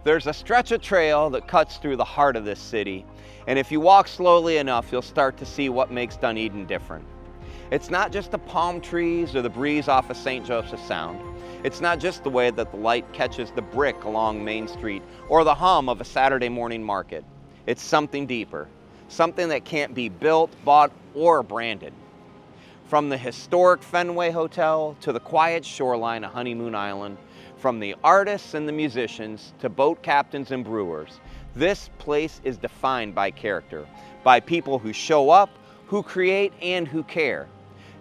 There's a stretch of trail that cuts through the heart of this city, and if you walk slowly enough, you'll start to see what makes Dunedin different. It's not just the palm trees or the breeze off of St. Joseph Sound. It's not just the way that the light catches the brick along Main Street or the hum of a Saturday morning market. It's something deeper, something that can't be built, bought, or branded. From the historic Fenway Hotel to the quiet shoreline of Honeymoon Island, from the artists and the musicians to boat captains and brewers, this place is defined by character, by people who show up, who create, and who care.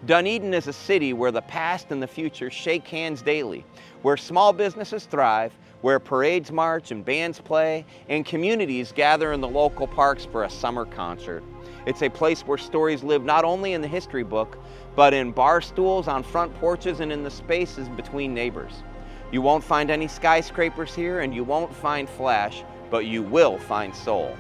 Dunedin is a city where the past and the future shake hands daily, where small businesses thrive, where parades march and bands play, and communities gather in the local parks for a summer concert. It's a place where stories live not only in the history book, but in bar stools, on front porches, and in the spaces between neighbors. You won't find any skyscrapers here, and you won't find flash, but you will find soul.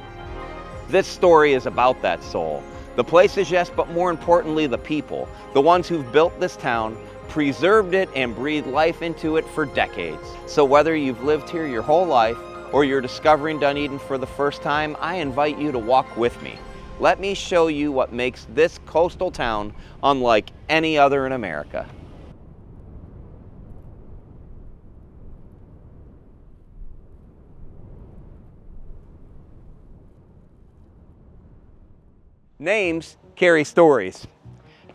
This story is about that soul. The places, yes, but more importantly, the people, the ones who've built this town, preserved it, and breathed life into it for decades. So whether you've lived here your whole life, or you're discovering Dunedin for the first time, I invite you to walk with me. Let me show you what makes this coastal town unlike any other in America. Names carry stories.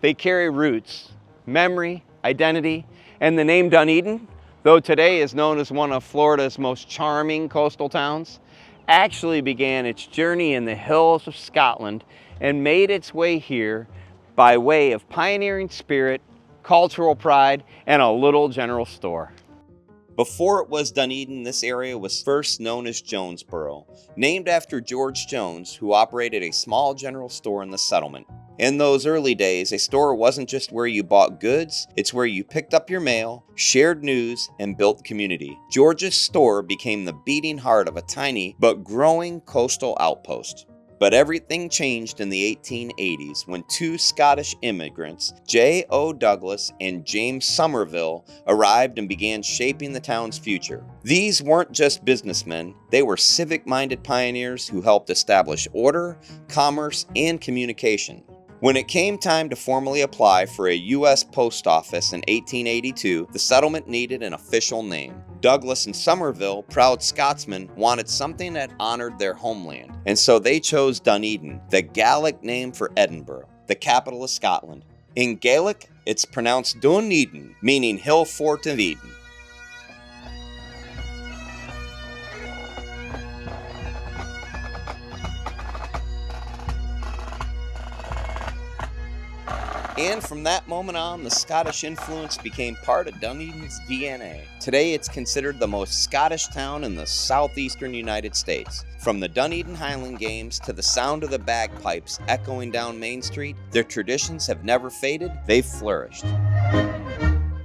They carry roots, memory, identity, and the name Dunedin, though today is known as one of Florida's most charming coastal towns, actually began its journey in the hills of Scotland and made its way here by way of pioneering spirit, cultural pride, and a little general store. Before it was Dunedin, this area was first known as Jonesboro, named after George Jones, who operated a small general store in the settlement. In those early days, a store wasn't just where you bought goods, it's where you picked up your mail, shared news, and built community. George's store became the beating heart of a tiny but growing coastal outpost. But everything changed in the 1880s when two Scottish immigrants, J.O. Douglas and James Somerville, arrived and began shaping the town's future. These weren't just businessmen, they were civic-minded pioneers who helped establish order, commerce, and communication. When it came time to formally apply for a U.S. post office in 1882, the settlement needed an official name. Douglas and Somerville, proud Scotsmen, wanted something that honored their homeland, and so they chose Dunedin, the Gaelic name for Edinburgh, the capital of Scotland. In Gaelic, it's pronounced Dunedin, meaning hill fort of Eden. And from that moment on, the Scottish influence became part of Dunedin's DNA. Today, it's considered the most Scottish town in the southeastern United States. From the Dunedin Highland Games to the sound of the bagpipes echoing down Main Street, their traditions have never faded, they've flourished.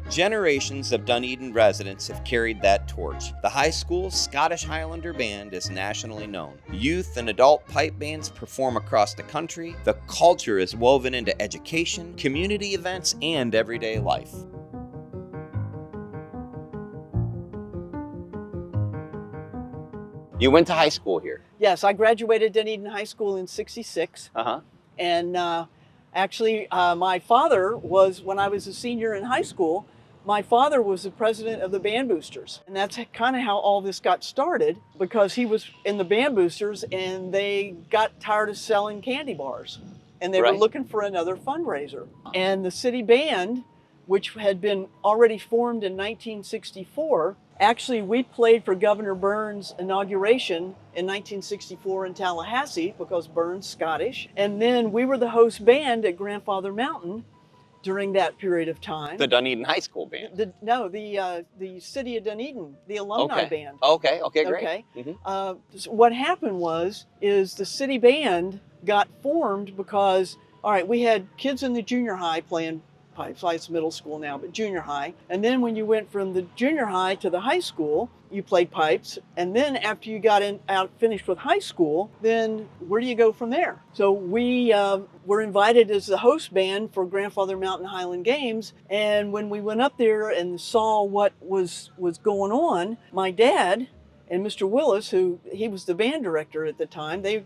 Generations of Dunedin residents have carried that torch. The high school Scottish Highlander Band is nationally known. Youth and adult pipe bands perform across the country. The culture is woven into education, community events, and everyday life. You went to high school here? Yes, I graduated Dunedin High School in '66. And actually, my father was, when I was a senior in high school, my father was the president of the Band Boosters. And that's kind of how all this got started, because he was in the Band Boosters and they got tired of selling candy bars. And they were looking for another fundraiser. And the city band, which had been already formed in 1964, actually, we played for Governor Burns' inauguration in 1964 in Tallahassee, because Burns' Scottish. And then we were the host band at Grandfather Mountain during that period of time. The Dunedin High School band? The city of Dunedin, the alumni band. Okay, great. So what happened is the city band got formed because, all right, we had kids in the junior high playing pipes. It's middle school now, but junior high. And then when you went from the junior high to the high school, you played pipes. And then after you got finished with high school, then where do you go from there? So we were invited as the host band for Grandfather Mountain Highland Games. And when we went up there and saw what was going on, my dad and Mr. Willis, he was the band director at the time, they,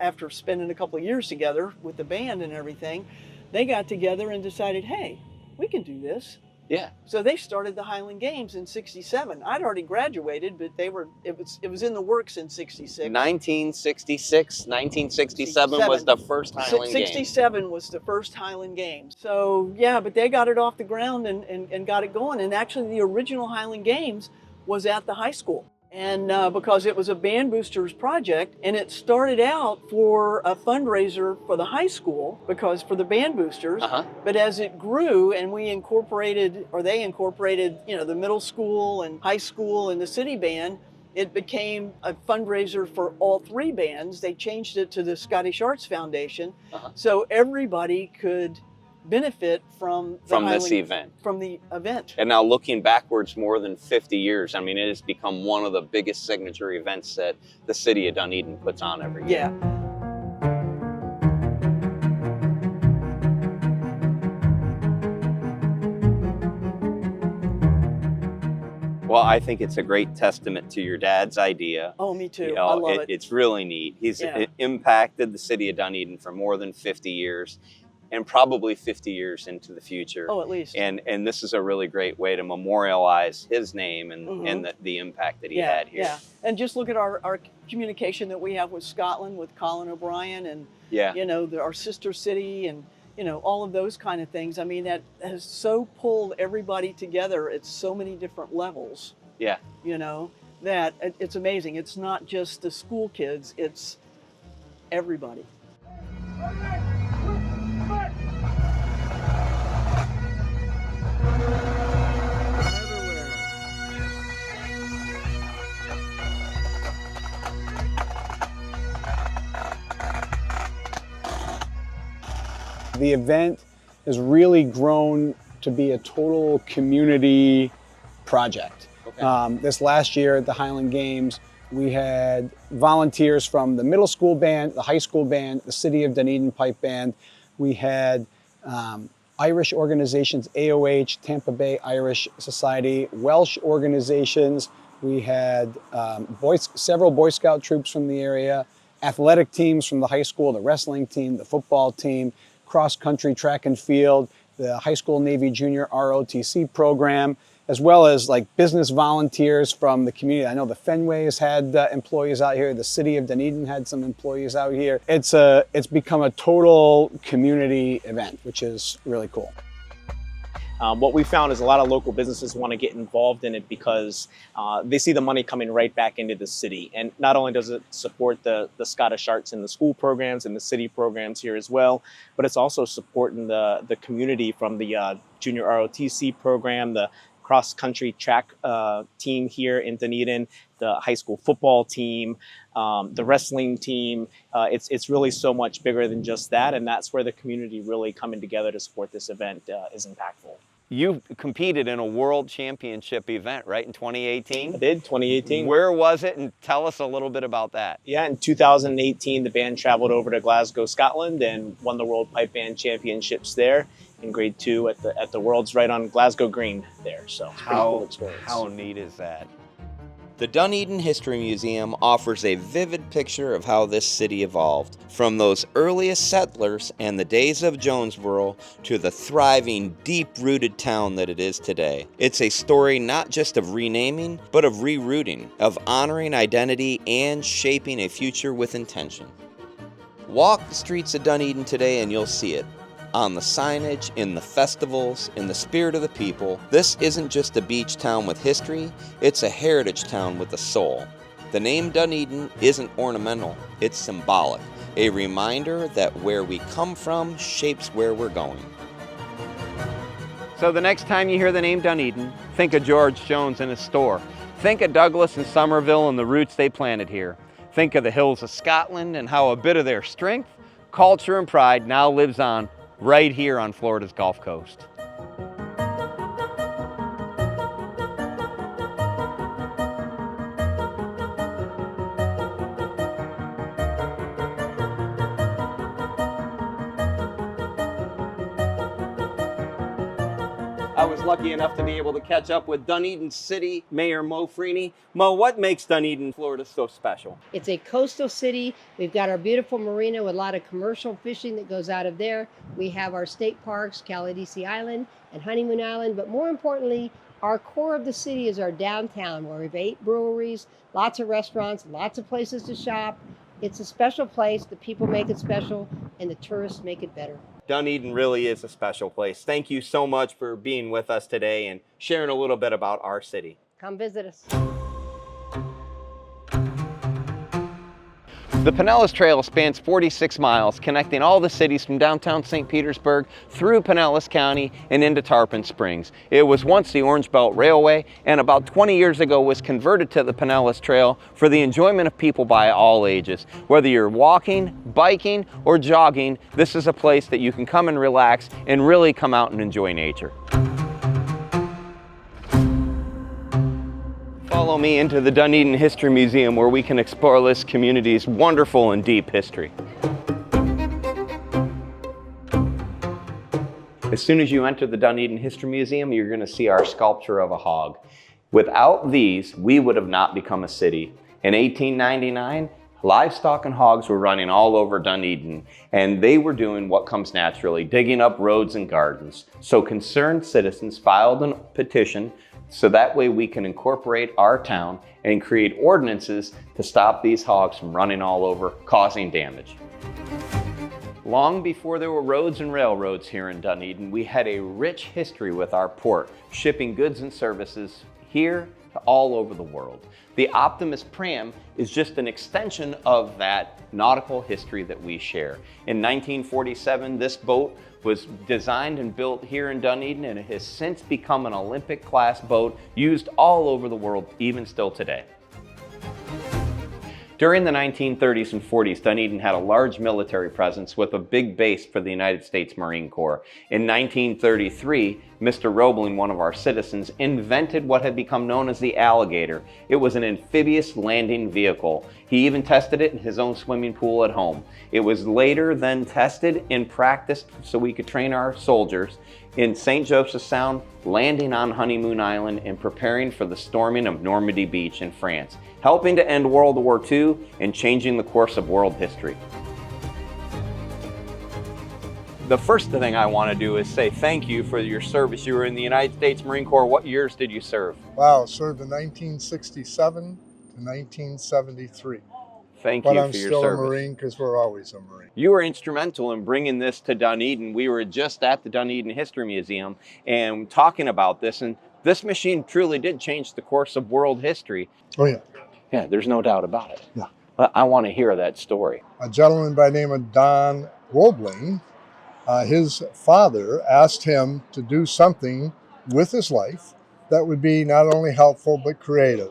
after spending a couple of years together with the band and everything, they got together and decided, hey, we can do this. Yeah. So they started the Highland Games in '67. I'd already graduated, but it was in the works in '66. 1967 was the first Highland Games. 67 was the first Highland Games. So yeah, but they got it off the ground and got it going. And actually the original Highland Games was at the high school. And because it was a Band Boosters project, and it started out for a fundraiser for the high school, because for the Band Boosters, but as it grew and they incorporated, the middle school and high school and the city band, it became a fundraiser for all three bands. They changed it to the Scottish Arts Foundation, so everybody could benefit from the event. And now looking backwards more than 50 years, I mean, it has become one of the biggest signature events that the city of Dunedin puts on every year. Yeah. Well, I think it's a great testament to your dad's idea. Oh, me too. I love it. It's really neat. He's impacted the city of Dunedin for more than 50 years. And probably 50 years into the future. Oh, at least. And this is a really great way to memorialize his name and the impact that he had here. Yeah, and just look at our communication that we have with Scotland, with Colin O'Brien, and our sister city, and all of those kind of things. I mean, that has so pulled everybody together at so many different levels. Yeah. That it's amazing. It's not just the school kids, it's everybody. The event has really grown to be a total community project. Okay. This last year at the Highland Games, we had volunteers from the middle school band, the high school band, the City of Dunedin Pipe Band. We had Irish organizations, AOH, Tampa Bay Irish Society, Welsh organizations. We had several Boy Scout troops from the area, athletic teams from the high school, the wrestling team, the football team, cross country, track and field, the high school Navy Junior ROTC program, as well as like business volunteers from the community. I know the Fenway has had employees out here. The City of Dunedin had some employees out here. It's become a total community event, which is really cool. What we found is a lot of local businesses want to get involved in it because they see the money coming right back into the city. And not only does it support the Scottish Arts in the school programs and the city programs here as well, but it's also supporting the community from the junior ROTC program, the cross-country track team here in Dunedin, the high school football team, the wrestling team. It's really so much bigger than just that, and that's where the community really coming together to support this event is impactful. You competed in a world championship event, right, in 2018? I did, 2018. Where was it? And tell us a little bit about that. Yeah, in 2018, the band traveled over to Glasgow, Scotland, and won the World Pipe Band Championships there in grade 2 at the Worlds right on Glasgow Green there. So it's a pretty cool experience. How neat is that? The Dunedin History Museum offers a vivid picture of how this city evolved, from those earliest settlers and the days of Jonesboro to the thriving, deep-rooted town that it is today. It's a story not just of renaming, but of rerouting, of honoring identity and shaping a future with intention. Walk the streets of Dunedin today and you'll see it. On the signage, in the festivals, in the spirit of the people. This isn't just a beach town with history, it's a heritage town with a soul. The name Dunedin isn't ornamental, it's symbolic, a reminder that where we come from shapes where we're going. So the next time you hear the name Dunedin, think of George Jones and his store. Think of Douglas and Somerville and the roots they planted here. Think of the hills of Scotland and how a bit of their strength, culture, and pride now lives on right here on Florida's Gulf Coast. I was lucky enough to be able to catch up with Dunedin City Mayor Mo Freeney. Mo, what makes Dunedin, Florida so special? It's a coastal city. We've got our beautiful marina with a lot of commercial fishing that goes out of there. We have our state parks, Caladesi Island and Honeymoon Island, but more importantly, our core of the city is our downtown, where we have 8 breweries, lots of restaurants, lots of places to shop. It's a special place. The people make it special, and the tourists make it better. Dunedin really is a special place. Thank you so much for being with us today and sharing a little bit about our city. Come visit us. The Pinellas Trail spans 46 miles, connecting all the cities from downtown St. Petersburg through Pinellas County and into Tarpon Springs. It was once the Orange Belt Railway, and about 20 years ago was converted to the Pinellas Trail for the enjoyment of people by all ages. Whether you're walking, biking, or jogging, this is a place that you can come and relax and really come out and enjoy nature. Follow me into the Dunedin History Museum, where we can explore this community's wonderful and deep history. As soon as you enter the Dunedin History Museum, you're going to see our sculpture of a hog. Without these, we would have not become a city. In 1899, livestock and hogs were running all over Dunedin, and they were doing what comes naturally, digging up roads and gardens. So concerned citizens filed a petition so that way we can incorporate our town and create ordinances to stop these hogs from running all over, causing damage. Long before there were roads and railroads here in Dunedin, we had a rich history with our port, shipping goods and services here to all over the world. The Optimus Pram is just an extension of that nautical history that we share. In 1947, this boat was designed and built here in Dunedin, and it has since become an Olympic-class boat used all over the world, even still today. During the 1930s and 40s, Dunedin had a large military presence with a big base for the United States Marine Corps. In 1933, Mr. Roebling, one of our citizens, invented what had become known as the Alligator. It was an amphibious landing vehicle. He even tested it in his own swimming pool at home. It was later then tested and practiced so we could train our soldiers in St. Joseph's Sound, landing on Honeymoon Island, and preparing for the storming of Normandy Beach in France, helping to end World War II and changing the course of world history. The first thing I want to do is say thank you for your service. You were in the United States Marine Corps. What years did you serve? Wow, served in 1967 to 1973. Thank but you I'm for your still a service. Marine because we're always a Marine. You were instrumental in bringing this to Dunedin. We were just at the Dunedin History Museum and talking about this, and this machine truly did change the course of world history. Oh yeah. Yeah, there's no doubt about it. Yeah. I want to hear that story. A gentleman by the name of Don Wobling, his father asked him to do something with his life that would be not only helpful but creative.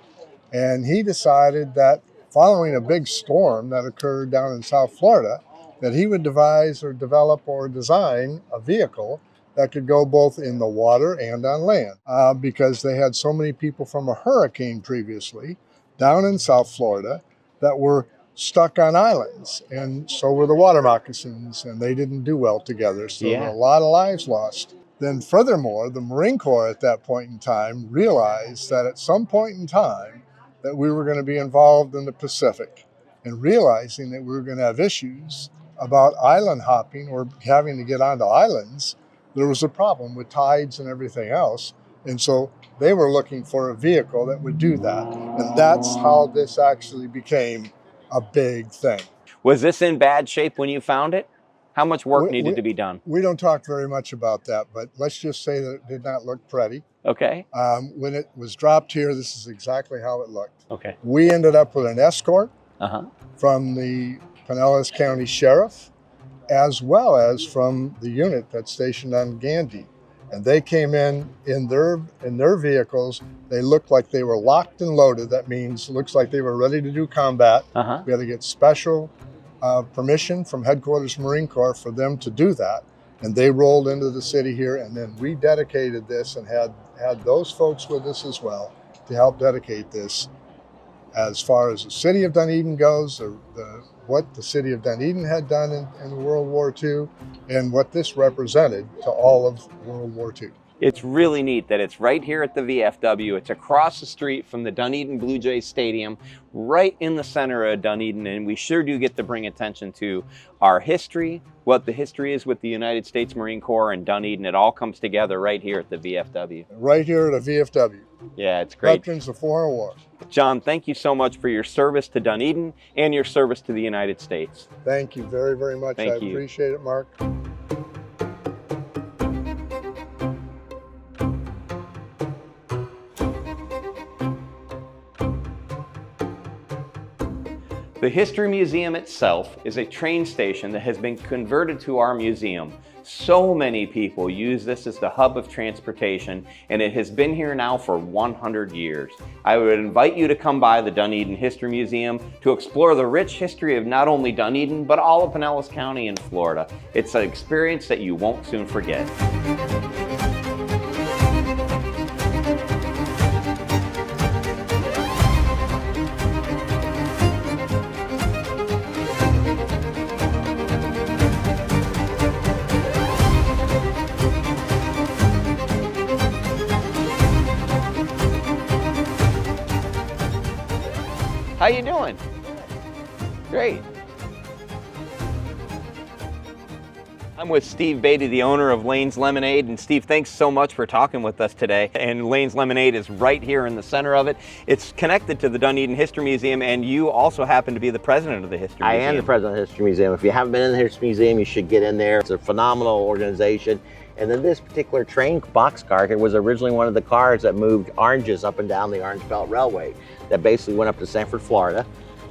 And he decided that following a big storm that occurred down in South Florida, that he would devise or develop or design a vehicle that could go both in the water and on land, because they had so many people from a hurricane previously down in South Florida that were stuck on islands, and so were the water moccasins, and they didn't do well together, so there were a lot of lives lost. Then furthermore, the Marine Corps at that point in time realized that at some point in time that we were going to be involved in the Pacific, and realizing that we were going to have issues about island hopping or having to get onto islands, there was a problem with tides and everything else, and so they were looking for a vehicle that would do that, and that's how this actually became a big thing. Was this in bad shape when you found it? How much work needed to be done? We don't talk very much about that, but let's just say that it did not look pretty. Okay. When it was dropped here, this is exactly how it looked. Okay. We ended up with an escort Uh-huh. from the Pinellas County Sheriff, as well as from the unit that's stationed on Gandy. And they came in their vehicles. They looked like they were locked and loaded. That means it looks like they were ready to do combat. Uh-huh. We had to get special permission from Headquarters Marine Corps for them to do that. And they rolled into the city here and then rededicated this and had those folks with us as well to help dedicate this. As far as the city of Dunedin goes, what the city of Dunedin had done in World War II and what this represented to all of World War II. It's really neat that it's right here at the VFW. It's across the street from the Dunedin Blue Jays Stadium, right in the center of Dunedin, and we sure do get to bring attention to our history, what the history is with the United States Marine Corps and Dunedin. It all comes together right here at the VFW. Right here at the VFW. Yeah, it's great. Veterans of Foreign War. John, thank you so much for your service to Dunedin and your service to the United States. Thank you very, very much. Thank I you. appreciate it, Mark. The History Museum itself is a train station that has been converted to our museum. So many people use this as the hub of transportation, and it has been here now for 100 years. I would invite you to come by the Dunedin History Museum to explore the rich history of not only Dunedin, but all of Pinellas County and Florida. It's an experience that you won't soon forget. How you doing? Great. I'm with Steve Beatty, the owner of Lane's Lemonade. And Steve, thanks so much for talking with us today. And Lane's Lemonade is right here in the center of it. It's connected to the Dunedin History Museum, and you also happen to be the president of the History Museum. I am the president of the History Museum. If you haven't been in the History Museum, you should get in there. It's a phenomenal organization. And then this particular train boxcar here was originally one of the cars that moved oranges up and down the Orange Belt Railway that basically went up to Sanford, Florida.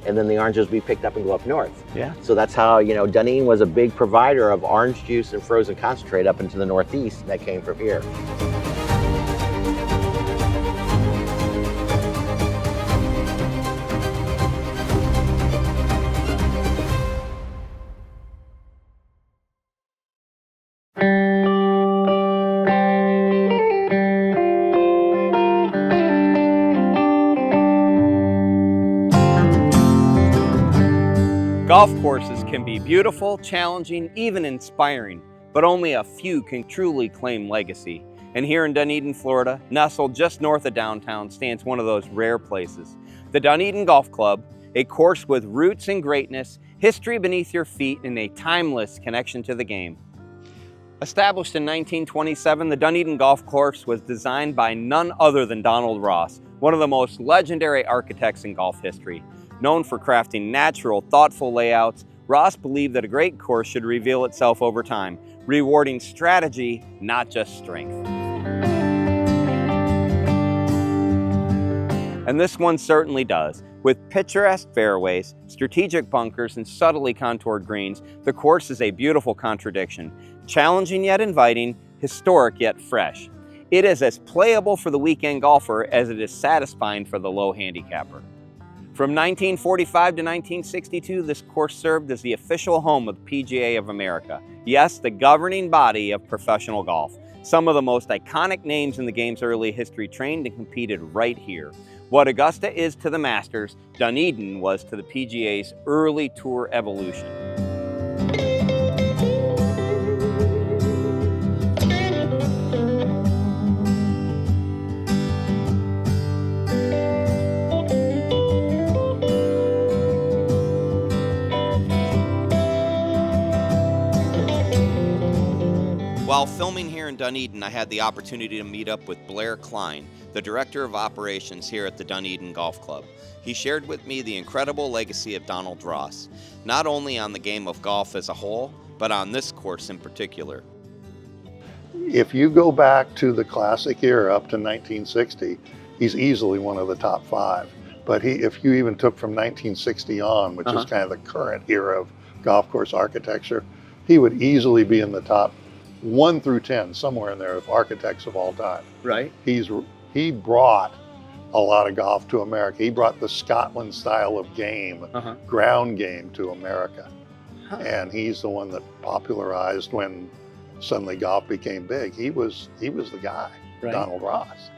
And then the oranges would be picked up and go up north. Yeah. So that's how, Dunedin was a big provider of orange juice and frozen concentrate up into the Northeast that came from here. Golf courses can be beautiful, challenging, even inspiring, but only a few can truly claim legacy. And here in Dunedin, Florida, nestled just north of downtown, stands one of those rare places. The Dunedin Golf Club, a course with roots and greatness, history beneath your feet, and a timeless connection to the game. Established in 1927, the Dunedin Golf Course was designed by none other than Donald Ross, one of the most legendary architects in golf history. Known for crafting natural, thoughtful layouts, Ross believed that a great course should reveal itself over time, rewarding strategy, not just strength. And this one certainly does. With picturesque fairways, strategic bunkers, and subtly contoured greens, the course is a beautiful contradiction. Challenging yet inviting, historic yet fresh. It is as playable for the weekend golfer as it is satisfying for the low handicapper. From 1945 to 1962, this course served as the official home of the PGA of America. Yes, the governing body of professional golf. Some of the most iconic names in the game's early history trained and competed right here. What Augusta is to the Masters, Dunedin was to the PGA's early tour evolution. While filming here in Dunedin, I had the opportunity to meet up with Blair Klein, the Director of Operations here at the Dunedin Golf Club. He shared with me the incredible legacy of Donald Ross, not only on the game of golf as a whole, but on this course in particular. If you go back to the classic era up to 1960, he's easily one of the top 5. But if you even took from 1960 on, which is kind of the current era of golf course architecture, he would easily be in the top 1 through 10, somewhere in there, of architects of all time. Right. He brought a lot of golf to America. He brought the Scotland style of game, ground game, to America. And he's the one that popularized when suddenly golf became big. He was the guy, right. Donald Ross.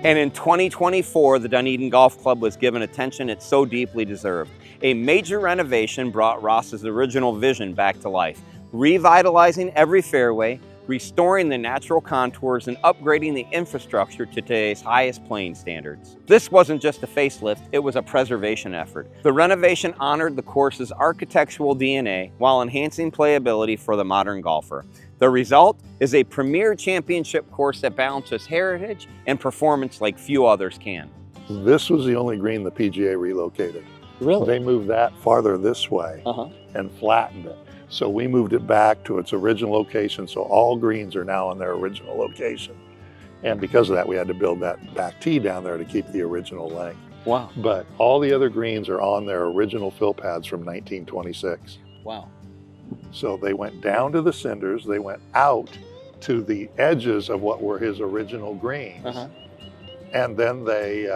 And in 2024, the Dunedin Golf Club was given attention it so deeply deserved. A major renovation brought Ross's original vision back to life, revitalizing every fairway, restoring the natural contours, and upgrading the infrastructure to today's highest playing standards. This wasn't just a facelift, it was a preservation effort. The renovation honored the course's architectural DNA while enhancing playability for the modern golfer. The result is a premier championship course that balances heritage and performance like few others can. This was the only green the PGA relocated. Really? They moved that farther this way and flattened it. So we moved it back to its original location, so all greens are now in their original location. And because of that, we had to build that back tee down there to keep the original length. Wow. But all the other greens are on their original fill pads from 1926. Wow. So they went down to the cinders, they went out to the edges of what were his original greens. And then they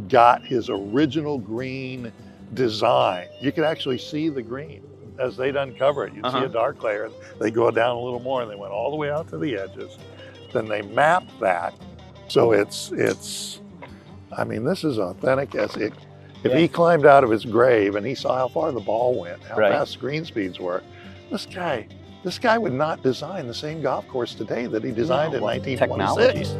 got his original green design. You could actually see the green as they'd uncover it. You'd see a dark layer. They go down a little more and they went all the way out to the edges. Then they mapped that. So it's I mean, this is authentic as it. If he climbed out of his grave and he saw how far the ball went, how fast the green speeds were, this guy would not design the same golf course today that he designed in 1926.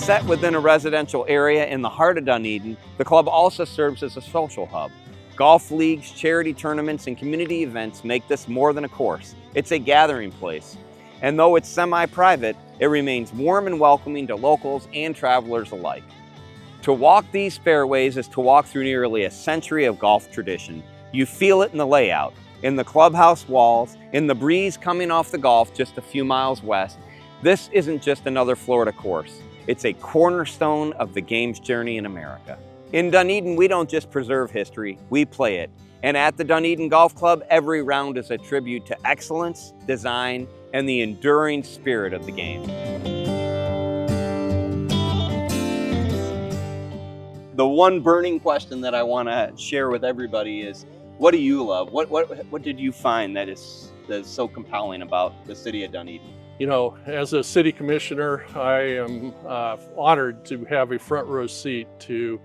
Set within a residential area in the heart of Dunedin, the club also serves as a social hub. Golf leagues, charity tournaments, and community events make this more than a course. It's a gathering place. And though it's semi-private, it remains warm and welcoming to locals and travelers alike. To walk these fairways is to walk through nearly a century of golf tradition. You feel it in the layout, in the clubhouse walls, in the breeze coming off the Gulf just a few miles west. This isn't just another Florida course. It's a cornerstone of the game's journey in America. In Dunedin, we don't just preserve history, we play it. And at the Dunedin Golf Club, every round is a tribute to excellence, design, and the enduring spirit of the game. The one burning question that I want to share with everybody is, what do you love? What did you find that is so compelling about the city of Dunedin? You know, as a city commissioner, I am honored to have a front row seat to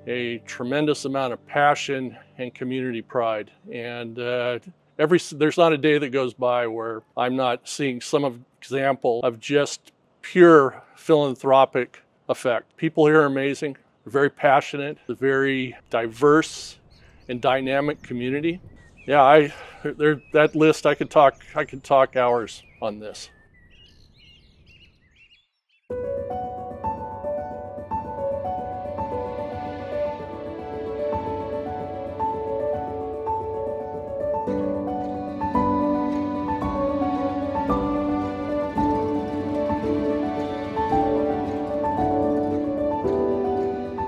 a tremendous amount of passion and community pride. And there's not a day that goes by where I'm not seeing some example of just pure philanthropic effect. People here are amazing. They're very passionate, a very diverse and dynamic community. Yeah, that list, I could talk hours on this.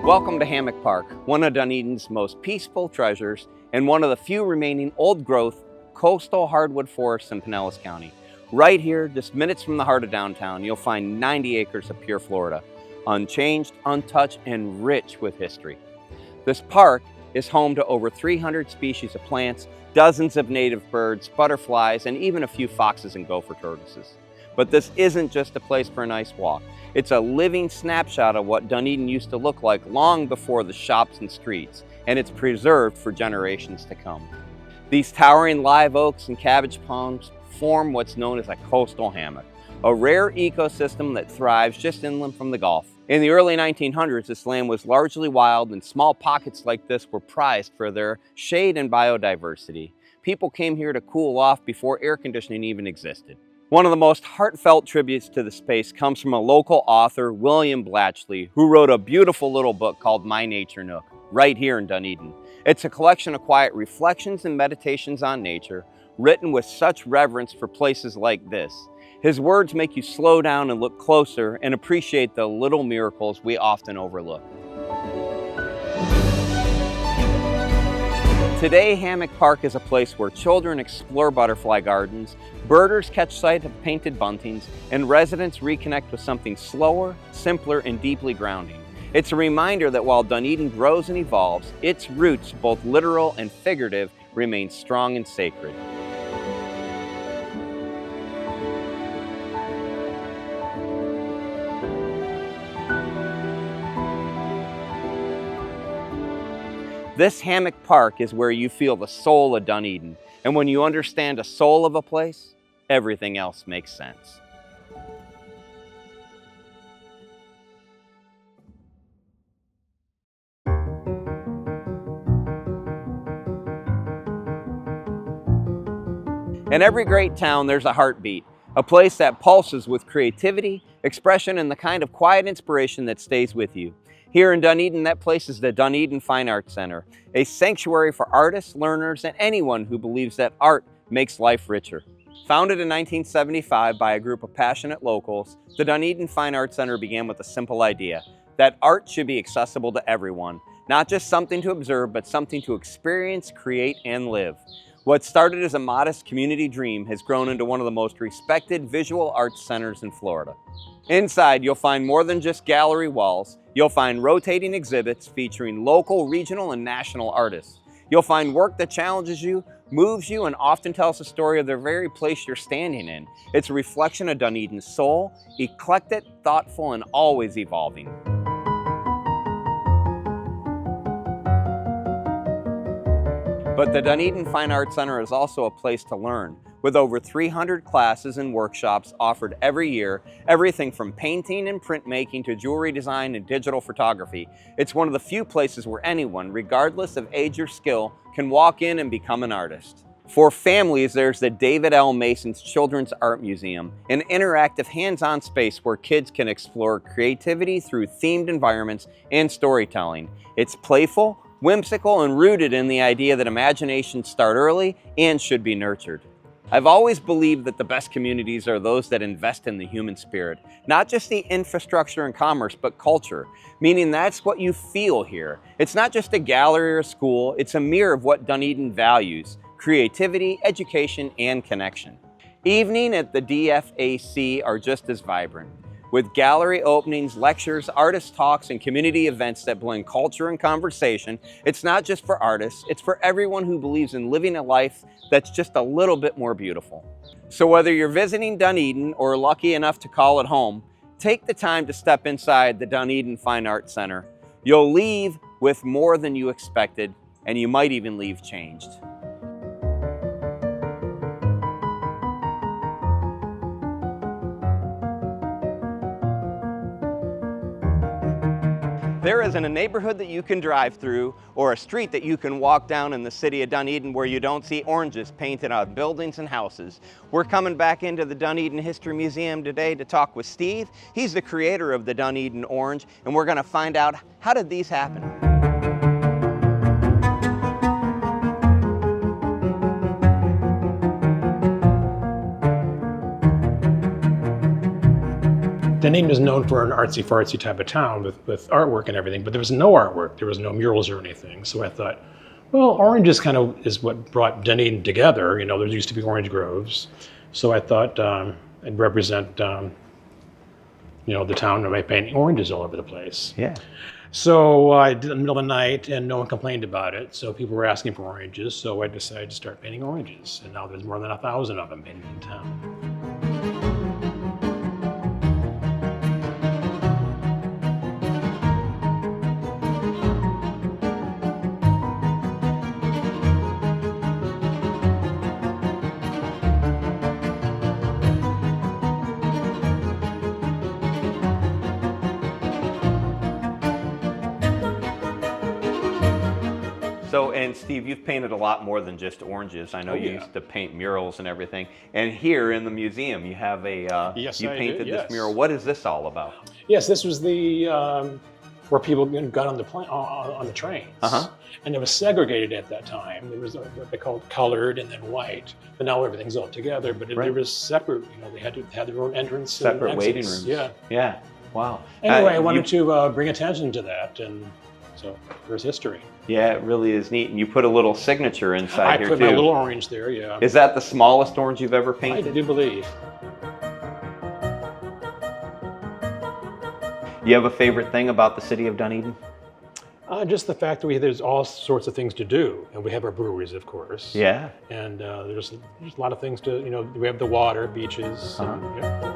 Welcome to Hammock Park, one of Dunedin's most peaceful treasures and one of the few remaining old-growth coastal hardwood forests in Pinellas County. Right here, just minutes from the heart of downtown, you'll find 90 acres of pure Florida, unchanged, untouched, and rich with history. This park is home to over 300 species of plants, dozens of native birds, butterflies, and even a few foxes and gopher tortoises. But this isn't just a place for a nice walk. It's a living snapshot of what Dunedin used to look like long before the shops and streets, and it's preserved for generations to come. These towering live oaks and cabbage palms form what's known as a coastal hammock, a rare ecosystem that thrives just inland from the Gulf. In the early 1900s, this land was largely wild, and small pockets like this were prized for their shade and biodiversity. People came here to cool off before air conditioning even existed. One of the most heartfelt tributes to the space comes from a local author, William Blatchley, who wrote a beautiful little book called My Nature Nook, right here in Dunedin. It's a collection of quiet reflections and meditations on nature, written with such reverence for places like this. His words make you slow down and look closer and appreciate the little miracles we often overlook. Today, Hammock Park is a place where children explore butterfly gardens, birders catch sight of painted buntings, and residents reconnect with something slower, simpler, and deeply grounding. It's a reminder that while Dunedin grows and evolves, its roots, both literal and figurative, remain strong and sacred. This Hammock Park is where you feel the soul of Dunedin, and when you understand the soul of a place, everything else makes sense. In every great town, there's a heartbeat, a place that pulses with creativity, expression, and the kind of quiet inspiration that stays with you. Here in Dunedin, that place is the Dunedin Fine Arts Center, a sanctuary for artists, learners, and anyone who believes that art makes life richer. Founded in 1975 by a group of passionate locals, the Dunedin Fine Arts Center began with a simple idea, that art should be accessible to everyone, not just something to observe, but something to experience, create, and live. What started as a modest community dream has grown into one of the most respected visual arts centers in Florida. Inside, you'll find more than just gallery walls. You'll find rotating exhibits featuring local, regional, and national artists. You'll find work that challenges you, moves you, and often tells the story of the very place you're standing in. It's a reflection of Dunedin's soul, eclectic, thoughtful, and always evolving. But the Dunedin Fine Arts Center is also a place to learn, with over 300 classes and workshops offered every year, everything from painting and printmaking to jewelry design and digital photography. It's one of the few places where anyone, regardless of age or skill, can walk in and become an artist. For families, there's the David L. Mason's Children's Art Museum, an interactive hands-on space where kids can explore creativity through themed environments and storytelling. It's playful, whimsical, and rooted in the idea that imaginations start early and should be nurtured. I've always believed that the best communities are those that invest in the human spirit, not just the infrastructure and commerce, but culture, meaning that's what you feel here. It's not just a gallery or a school, it's a mirror of what Dunedin values: creativity, education, and connection. Evening at the DFAC are just as vibrant, with gallery openings, lectures, artist talks, and community events that blend culture and conversation. It's not just for artists, it's for everyone who believes in living a life that's just a little bit more beautiful. So whether you're visiting Dunedin or lucky enough to call it home, take the time to step inside the Dunedin Fine Arts Center. You'll leave with more than you expected, and you might even leave changed. There isn't a neighborhood that you can drive through or a street that you can walk down in the city of Dunedin where you don't see oranges painted on buildings and houses. We're coming back into the Dunedin History Museum today to talk with Steve. He's the creator of the Dunedin Orange, and we're going to find out, how did these happen? Dunedin is known for an artsy-fartsy type of town with artwork and everything, but there was no artwork. There was no murals or anything. So I thought, well, oranges kind of is what brought Dunedin together. You know, there used to be orange groves. So I thought I'd represent, you know, the town by painting oranges all over the place. Yeah. So I did it in the middle of the night, and no one complained about it. So people were asking for oranges, so I decided to start painting oranges. And now there's more than 1,000 of them painted in town. So, and Steve, you've painted a lot more than just oranges. I know you used to paint murals and everything. And here in the museum, you have a, Yes, you I painted did, this yes. mural. What is this all about? Yes, this was the where people got on the on the trains, and it was segregated at that time. There was what they called colored and then white, but now everything's all together. But Right. there was separate. You know, they had to have their own entrance, Separate and waiting exits. rooms. Yeah. Yeah. Wow. Anyway, I wanted you- to bring attention to that, and so there's history. Yeah, it really is neat. And you put a little signature inside I here put too. my little orange there. Yeah. Is that the smallest orange you've ever I painted? do believe. You have a favorite thing about the city of Dunedin? Just the fact that there's all sorts of things to do, and we have our breweries, of course. Yeah. And there's a lot of things to, you know, we have the water, beaches. And, yeah.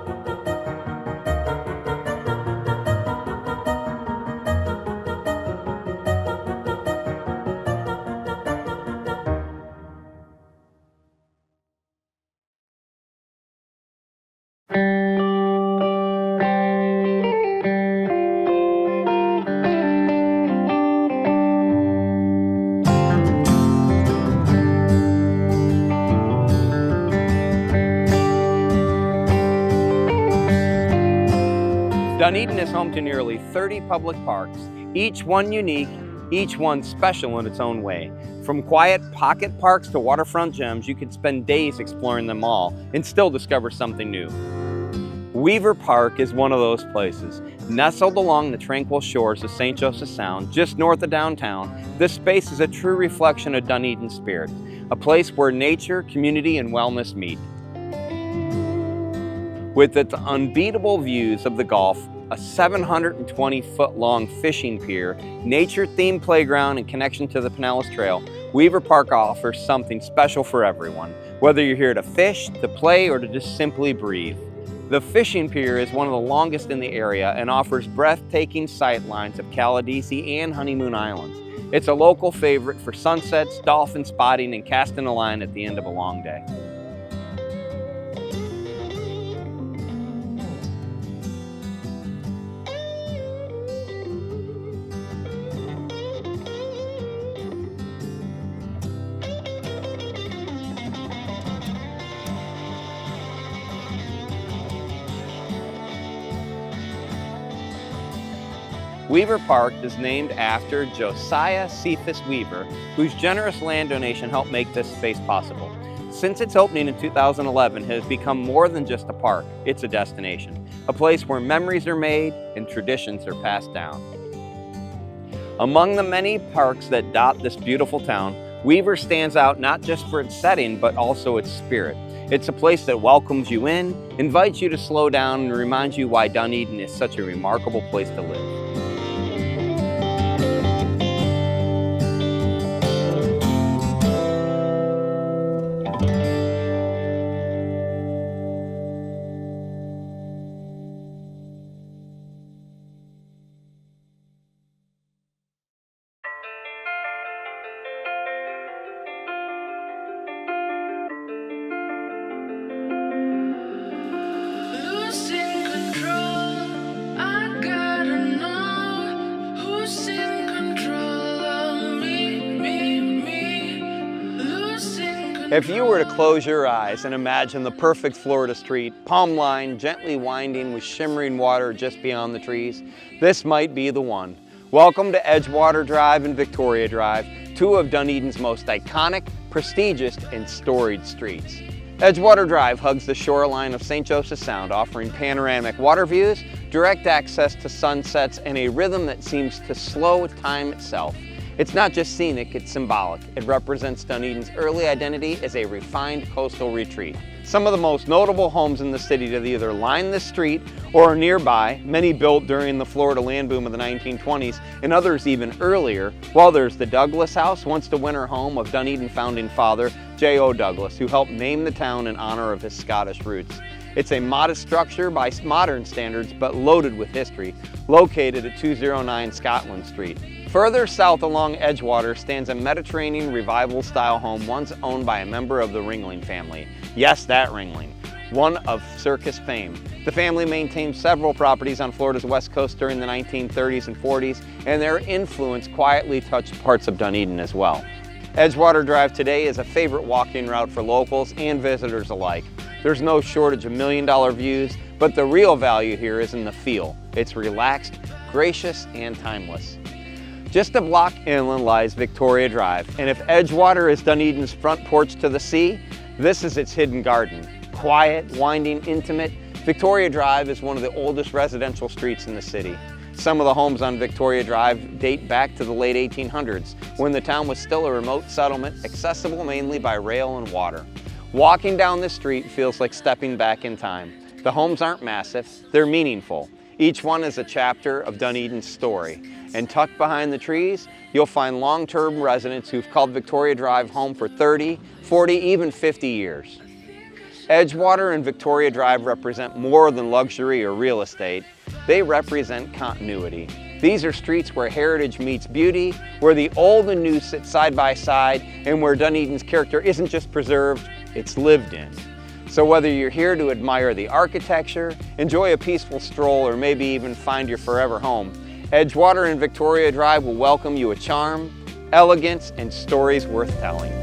Dunedin is home to nearly 30 public parks, each one unique, each one special in its own way. From quiet pocket parks to waterfront gems, you could spend days exploring them all and still discover something new. Weaver Park is one of those places. Nestled along the tranquil shores of St. Joseph Sound, just north of downtown, this space is a true reflection of Dunedin's spirit, a place where nature, community, and wellness meet. With its unbeatable views of the Gulf, a 720-foot-long fishing pier, nature-themed playground, and connection to the Pinellas Trail, Weaver Park offers something special for everyone, whether you're here to fish, to play, or to just simply breathe. The fishing pier is one of the longest in the area and offers breathtaking sightlines of Caladesi and Honeymoon Islands. It's a local favorite for sunsets, dolphin spotting, and casting a line at the end of a long day. Weaver Park is named after Josiah Cephas Weaver, whose generous land donation helped make this space possible. Since its opening in 2011, it has become more than just a park, it's a destination, a place where memories are made and traditions are passed down. Among the many parks that dot this beautiful town, Weaver stands out not just for its setting, but also its spirit. It's a place that welcomes you in, invites you to slow down, and reminds you why Dunedin is such a remarkable place to live. Losing control, I gotta know. If you were to close your eyes and imagine the perfect Florida street, palm lined, gently winding with shimmering water just beyond the trees, this might be the one. Welcome to Edgewater Drive and Victoria Drive, two of Dunedin's most iconic, prestigious, and storied streets. Edgewater Drive hugs the shoreline of St. Joseph Sound, offering panoramic water views, direct access to sunsets, and a rhythm that seems to slow time itself. It's not just scenic, it's symbolic. It represents Dunedin's early identity as a refined coastal retreat. Some of the most notable homes in the city to either line this street or are nearby, many built during the Florida land boom of the 1920s and others even earlier. While there's the Douglas House, once the winter home of Dunedin founding father J.O. Douglas, who helped name the town in honor of his Scottish roots. It's a modest structure by modern standards, but loaded with history, located at 209 Scotland Street. Further south along Edgewater stands a Mediterranean revival-style home once owned by a member of the Ringling family. Yes, that Ringling, one of circus fame. The family maintained several properties on Florida's west coast during the 1930s and 40s, and their influence quietly touched parts of Dunedin as well. Edgewater Drive today is a favorite walking route for locals and visitors alike. There's no shortage of million-dollar views, but the real value here is in the feel. It's relaxed, gracious, and timeless. Just a block inland lies Victoria Drive, and if Edgewater is Dunedin's front porch to the sea, this is its hidden garden. Quiet, winding, intimate, Victoria Drive is one of the oldest residential streets in the city. Some of the homes on Victoria Drive date back to the late 1800s, when the town was still a remote settlement, accessible mainly by rail and water. Walking down this street feels like stepping back in time. The homes aren't massive, they're meaningful. Each one is a chapter of Dunedin's story. And tucked behind the trees, you'll find long-term residents who've called Victoria Drive home for 30, 40, even 50 years. Edgewater and Victoria Drive represent more than luxury or real estate. They represent continuity. These are streets where heritage meets beauty, where the old and new sit side by side, and where Dunedin's character isn't just preserved, it's lived in. So whether you're here to admire the architecture, enjoy a peaceful stroll, or maybe even find your forever home, Edgewater and Victoria Drive will welcome you with charm, elegance, and stories worth telling.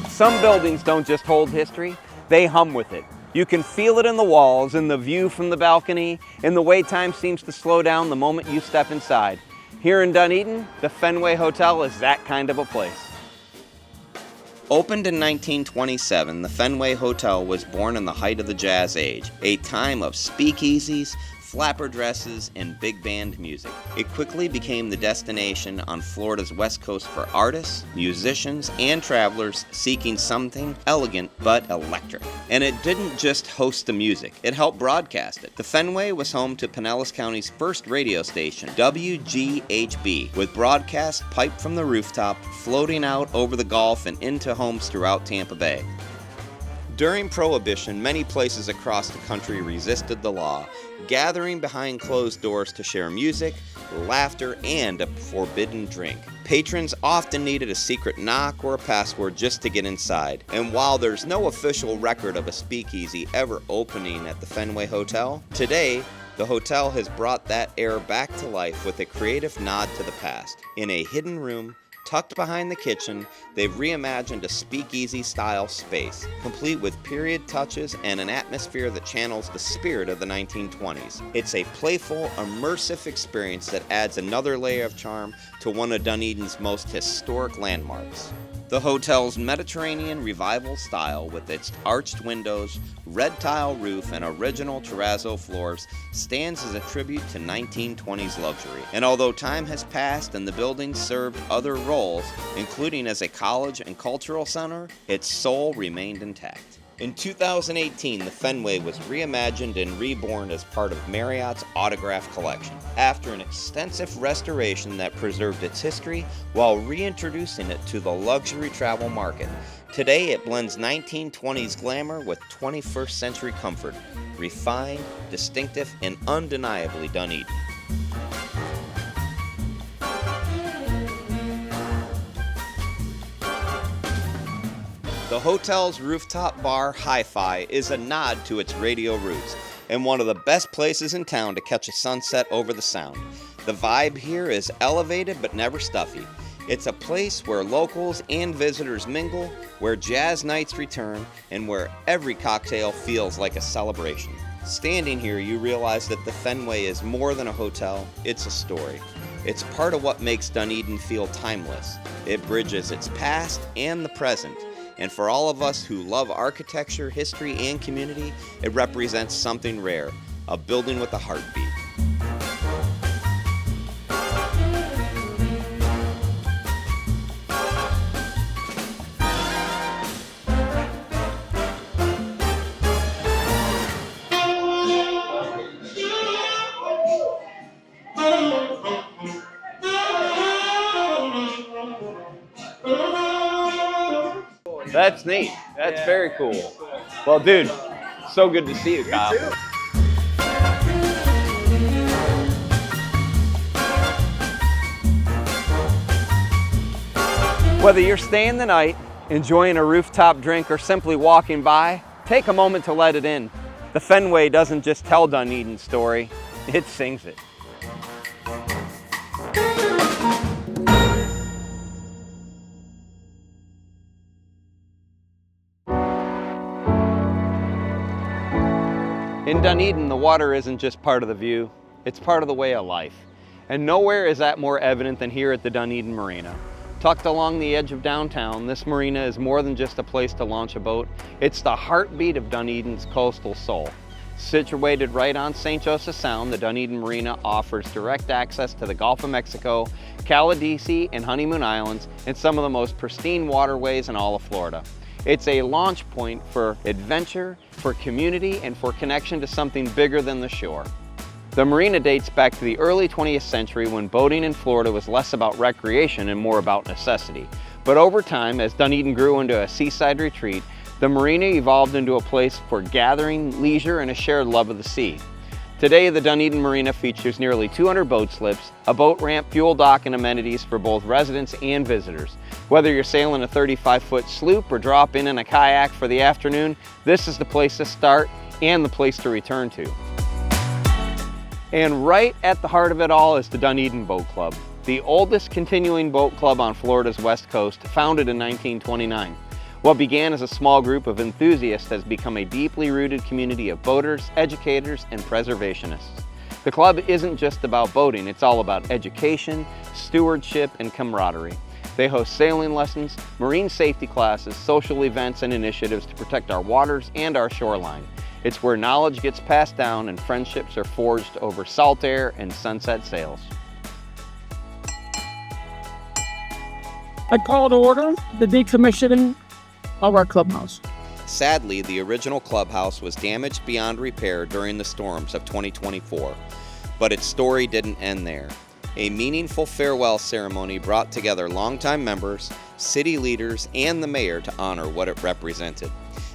Some buildings don't just hold history, they hum with it. You can feel it in the walls, in the view from the balcony, in the way time seems to slow down the moment you step inside. Here in Dunedin, the Fenway Hotel is that kind of a place. Opened in 1927, the Fenway Hotel was born in the height of the Jazz Age, a time of speakeasies, flapper dresses, and big band music. It quickly became the destination on Florida's west coast for artists, musicians, and travelers seeking something elegant but electric. And it didn't just host the music, it helped broadcast it. The Fenway was home to Pinellas County's first radio station, WGHB, with broadcasts piped from the rooftop, floating out over the Gulf and into homes throughout Tampa Bay. During Prohibition, many places across the country resisted the law, gathering behind closed doors to share music, laughter, and a forbidden drink. Patrons often needed a secret knock or a password just to get inside. And while there's no official record of a speakeasy ever opening at the Fenway Hotel, today, the hotel has brought that era back to life with a creative nod to the past. In a hidden room, tucked behind the kitchen, they've reimagined a speakeasy-style space, complete with period touches and an atmosphere that channels the spirit of the 1920s. It's a playful, immersive experience that adds another layer of charm to one of Dunedin's most historic landmarks. The hotel's Mediterranean revival style, with its arched windows, red tile roof, and original terrazzo floors, stands as a tribute to 1920s luxury. And although time has passed and the building served other roles, including as a college and cultural center, its soul remained intact. In 2018, the Fenway was reimagined and reborn as part of Marriott's Autograph Collection, after an extensive restoration that preserved its history while reintroducing it to the luxury travel market. Today, it blends 1920s glamour with 21st century comfort, refined, distinctive, and undeniably Dunedin. The hotel's rooftop bar, Hi-Fi, is a nod to its radio roots and one of the best places in town to catch a sunset over the sound. The vibe here is elevated but never stuffy. It's a place where locals and visitors mingle, where jazz nights return, and where every cocktail feels like a celebration. Standing here, you realize that the Fenway is more than a hotel, it's a story. It's part of what makes Dunedin feel timeless. It bridges its past and the present. And for all of us who love architecture, history, and community, it represents something rare, a building with a heartbeat. That's neat. That's very cool. Well, dude, so good to see you, Kyle. You too. Whether you're staying the night, enjoying a rooftop drink, or simply walking by, take a moment to let it in. The Fenway doesn't just tell Dunedin's story, it sings it. In Dunedin, the water isn't just part of the view, it's part of the way of life. And nowhere is that more evident than here at the Dunedin Marina. Tucked along the edge of downtown, this marina is more than just a place to launch a boat. It's the heartbeat of Dunedin's coastal soul. Situated right on St. Joseph Sound, the Dunedin Marina offers direct access to the Gulf of Mexico, Caladesi, and Honeymoon Islands, and some of the most pristine waterways in all of Florida. It's a launch point for adventure, for community, and for connection to something bigger than the shore. The marina dates back to the early 20th century when boating in Florida was less about recreation and more about necessity. But over time, as Dunedin grew into a seaside retreat, the marina evolved into a place for gathering, leisure, and a shared love of the sea. Today, the Dunedin Marina features nearly 200 boat slips, a boat ramp, fuel dock, and amenities for both residents and visitors. Whether you're sailing a 35-foot sloop or drop in a kayak for the afternoon, this is the place to start and the place to return to. And right at the heart of it all is the Dunedin Boat Club, the oldest continuing boat club on Florida's west coast, founded in 1929. What began as a small group of enthusiasts has become a deeply rooted community of boaters, educators, and preservationists. The club isn't just about boating, it's all about education, stewardship, and camaraderie. They host sailing lessons, marine safety classes, social events, and initiatives to protect our waters and our shoreline. It's where knowledge gets passed down and friendships are forged over salt air and sunset sails. I call to order the decommissioning of our clubhouse. Sadly, the original clubhouse was damaged beyond repair during the storms of 2024. But its story didn't end there. A meaningful farewell ceremony brought together longtime members, city leaders, and the mayor to honor what it represented.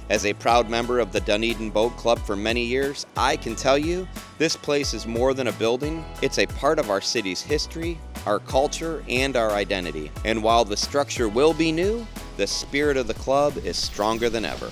As a proud member of the Dunedin Boat Club for many years, I can tell you this place is more than a building. It's a part of our city's history, our culture, and our identity. And while the structure will be new, the spirit of the club is stronger than ever.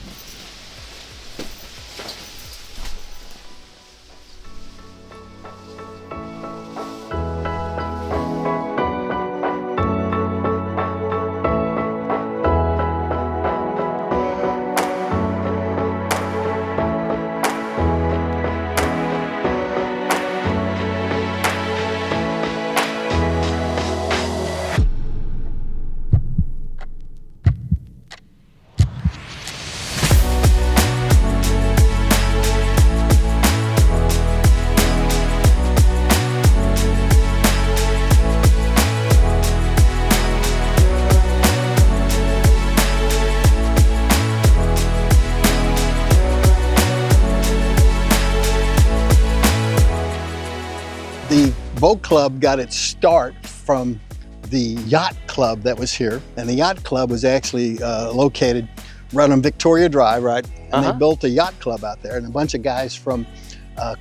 The boat club got its start from the yacht club that was here. And the yacht club was actually located right on Victoria Drive, right? And they built a yacht club out there. And a bunch of guys from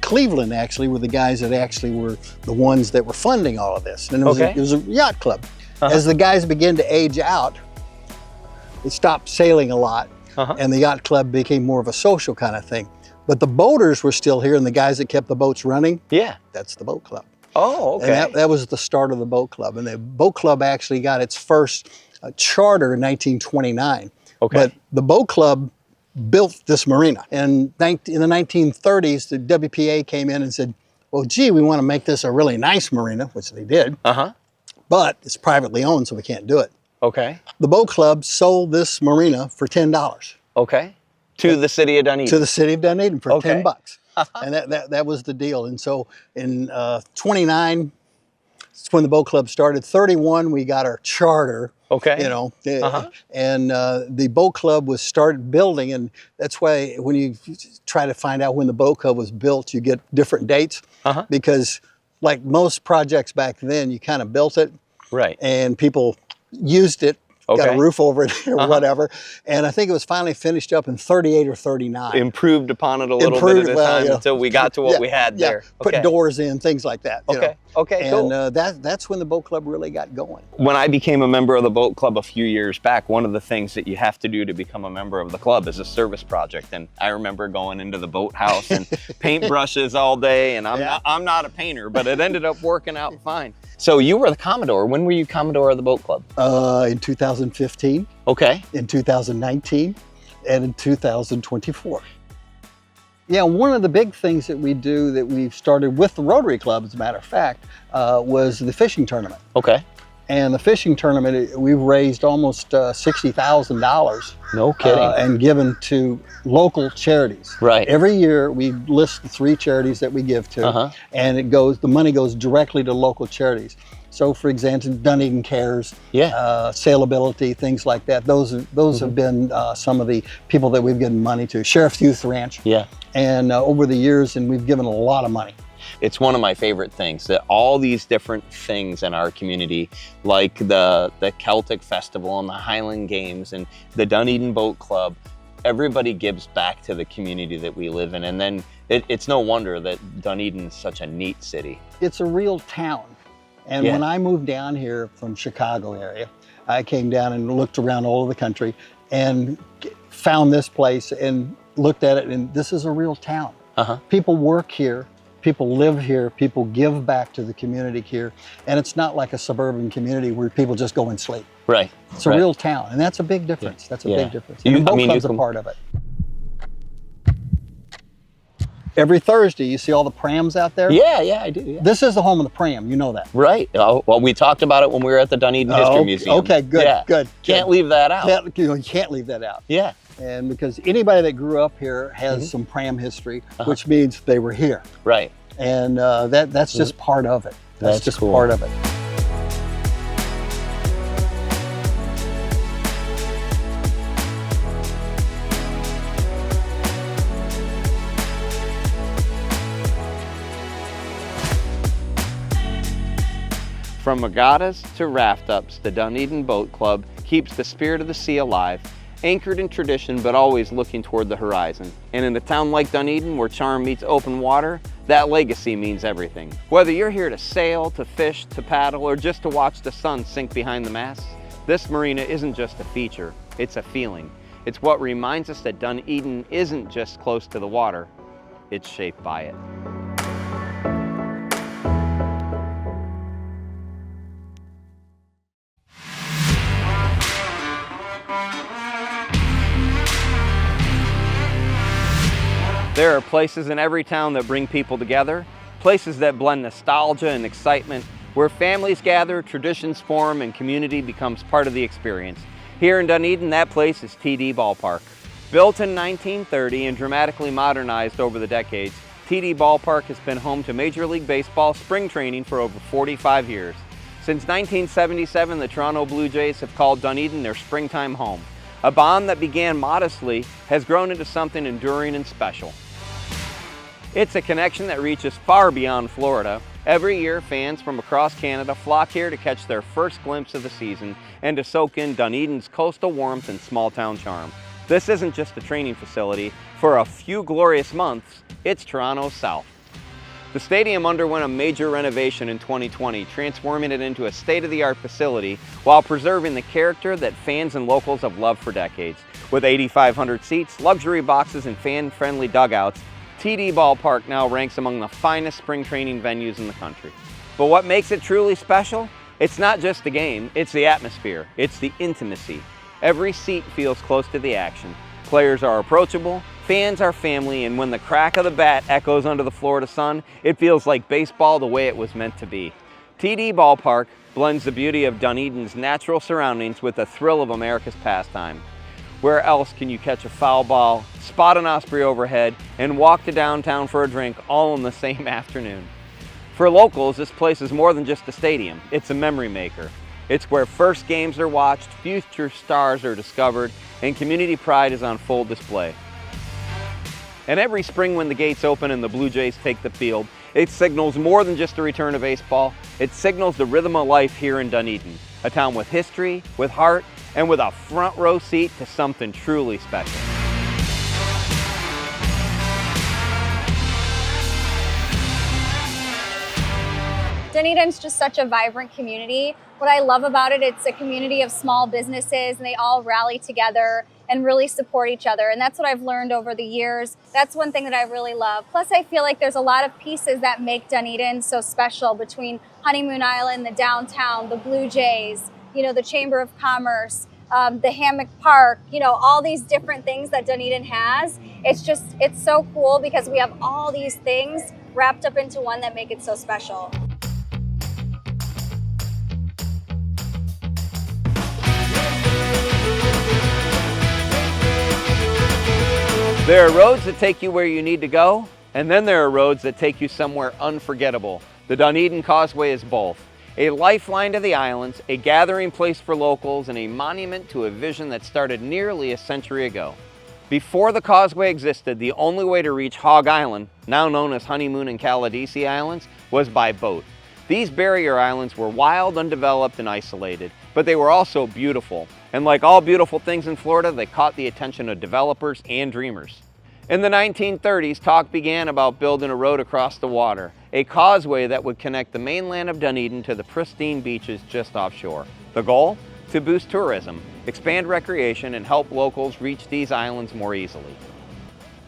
Cleveland actually were the guys that actually were the ones that were funding all of this. And it was a yacht club. As the guys began to age out, they stopped sailing a lot. And the yacht club became more of a social kind of thing. But the boaters were still here, and the guys that kept the boats running, that's the boat club. Oh, okay. And that was the start of the boat club. And the boat club actually got its first charter in 1929. But the boat club built this marina. And in the 1930s, the WPA came in and said, well, gee, we want to make this a really nice marina, which they did. But it's privately owned, so we can't do it. The boat club sold this marina for $10. To the city of Dunedin. To the city of Dunedin for $10. And that was the deal. And so in 29, that's when the boat club started. 31, we got our charter. You know, and the boat club was started building, and that's why when you try to find out when the boat club was built, you get different dates. Because like most projects back then, you kind of built it. And people used it. Got a roof over it or whatever. And I think it was finally finished up in 38 or 39. Improved upon it a little bit at a time until we got to what we had there. Put doors in, things like that. You know? Cool. And that's when the boat club really got going. When I became a member of the boat club a few years back, one of the things that you have to do to become a member of the club is a service project. And I remember going into the boathouse and paintbrushes all day. And I'm not a painter, but it ended up working out fine. So you were the Commodore. When were you Commodore of the boat club? In 2015. In 2019, and in 2024. Yeah, one of the big things that we do that we've started with the Rotary Club, as a matter of fact, was the fishing tournament. And the fishing tournament, we've raised almost $60,000. No kidding. And given to local charities. Every year we list the 3 charities that we give to, and the money goes directly to local charities. So for example, Dunedin Cares, Sailability, things like that. Those have been some of the people that we've given money to. Sheriff's Youth Ranch. And over the years, and we've given a lot of money. It's one of my favorite things that all these different things in our community, like the Celtic Festival and the Highland Games and the Dunedin Boat Club, everybody gives back to the community that we live in. And then it's no wonder that Dunedin is such a neat city. It's a real town. And when I moved down here from Chicago area, I came down and looked around all over the country and found this place and looked at it, and this is a real town. People work here. People live here, people give back to the community here, and it's not like a suburban community where people just go and sleep. It's a real town, and that's a big difference. That's a big difference. And the boat club's a part of it. Every Thursday, you see all the prams out there? Yeah, I do. This is the home of the pram, you know that. Oh, well, we talked about it when we were at the Dunedin History Museum. Okay, good. Can't leave that out. You can't leave that out. And because anybody that grew up here has some pram history, which means they were here. And that's just part of it. That's just cool. Part of it. From regattas to raft-ups, the Dunedin Boat Club keeps the spirit of the sea alive, anchored in tradition but always looking toward the horizon. And in a town like Dunedin, where charm meets open water, that legacy means everything. Whether you're here to sail, to fish, to paddle, or just to watch the sun sink behind the masts, this marina isn't just a feature, it's a feeling. It's what reminds us that Dunedin isn't just close to the water, it's shaped by it. There are places in every town that bring people together, places that blend nostalgia and excitement, where families gather, traditions form, and community becomes part of the experience. Here in Dunedin, that place is TD Ballpark. Built in 1930 and dramatically modernized over the decades, TD Ballpark has been home to Major League Baseball spring training for over 45 years. Since 1977, the Toronto Blue Jays have called Dunedin their springtime home. A bond that began modestly has grown into something enduring and special. It's a connection that reaches far beyond Florida, Every year, fans from across Canada flock here to catch their first glimpse of the season and to soak in Dunedin's coastal warmth and small-town charm. This isn't just a training facility. For a few glorious months, it's Toronto's South. The stadium underwent a major renovation in 2020, transforming it into a state-of-the-art facility while preserving the character that fans and locals have loved for decades. With 8,500 seats, luxury boxes, and fan-friendly dugouts, TD Ballpark now ranks among the finest spring training venues in the country. But what makes it truly special? It's not just the game, it's the atmosphere, it's the intimacy. Every seat feels close to the action. Players are approachable, fans are family, and when the crack of the bat echoes under the Florida sun, it feels like baseball the way it was meant to be. TD Ballpark blends the beauty of Dunedin's natural surroundings with the thrill of America's pastime. Where else can you catch a foul ball, spot an osprey overhead, and walk to downtown for a drink all in the same afternoon? For locals, this place is more than just a stadium. It's a memory maker. It's where first games are watched, future stars are discovered, and community pride is on full display. And every spring when the gates open and the Blue Jays take the field, it signals more than just a return of baseball. It signals the rhythm of life here in Dunedin, a town with history, with heart, and with a front row seat to something truly special. Dunedin's just such a vibrant community. What I love about it, it's a community of small businesses, and they all rally together and really support each other. And that's what I've learned over the years. That's one thing that I really love. Plus, I feel like there's a lot of pieces that make Dunedin so special between Honeymoon Island, the downtown, the Blue Jays, you know, the Chamber of Commerce, the Hammock Park, you know, all these different things that Dunedin has. It's so cool because we have all these things wrapped up into one that make it so special. There are roads that take you where you need to go, and then there are roads that take you somewhere unforgettable. The Dunedin Causeway is both. A lifeline to the islands, a gathering place for locals, and a monument to a vision that started nearly a century ago. Before the Causeway existed, the only way to reach Hog Island, now known as Honeymoon and Caladesi Islands, was by boat. These barrier islands were wild, undeveloped, and isolated, but they were also beautiful. And like all beautiful things in Florida, they caught the attention of developers and dreamers. In the 1930s, talk began about building a road across the water, a causeway that would connect the mainland of Dunedin to the pristine beaches just offshore. The goal? To boost tourism, expand recreation, and help locals reach these islands more easily.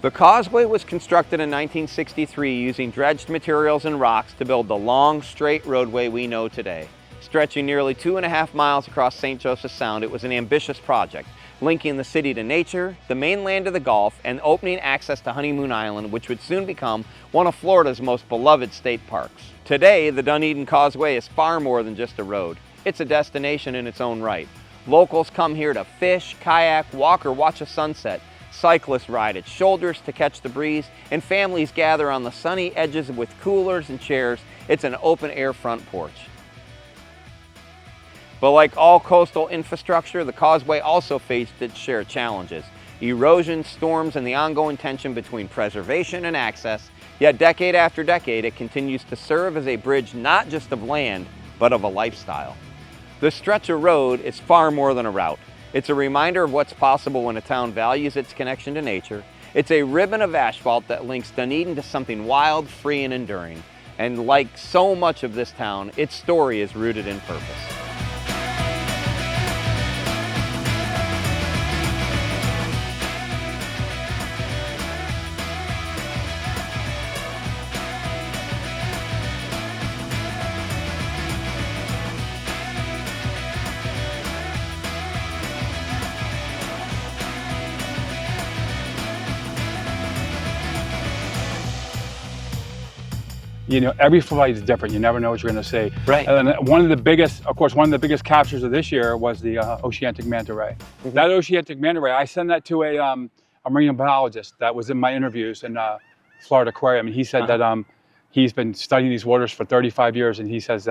The causeway was constructed in 1963 using dredged materials and rocks to build the long, straight roadway we know today. Stretching nearly 2.5 miles across St. Joseph Sound, it was an ambitious project, linking the city to nature, the mainland to the Gulf, and opening access to Honeymoon Island, which would soon become one of Florida's most beloved state parks. Today, the Dunedin Causeway is far more than just a road. It's a destination in its own right. Locals come here to fish, kayak, walk, or watch a sunset. Cyclists ride its shoulders to catch the breeze, and families gather on the sunny edges with coolers and chairs. It's an open-air front porch. But like all coastal infrastructure, the causeway also faced its share of challenges. Erosion, storms, and the ongoing tension between preservation and access. Yet decade after decade, it continues to serve as a bridge not just of land, but of a lifestyle. The stretch of road is far more than a route. It's a reminder of what's possible when a town values its connection to nature. It's a ribbon of asphalt that links Dunedin to something wild, free, and enduring. And like so much of this town, its story is rooted in purpose. You know, every flight is different. You never know what you're going to see. Right. And one of the biggest captures of this year was the oceanic manta ray. Mm-hmm. That oceanic manta ray, I sent that to a marine biologist that was in my interviews in Florida Aquarium, and he said that he's been studying these waters for 35 years, and he says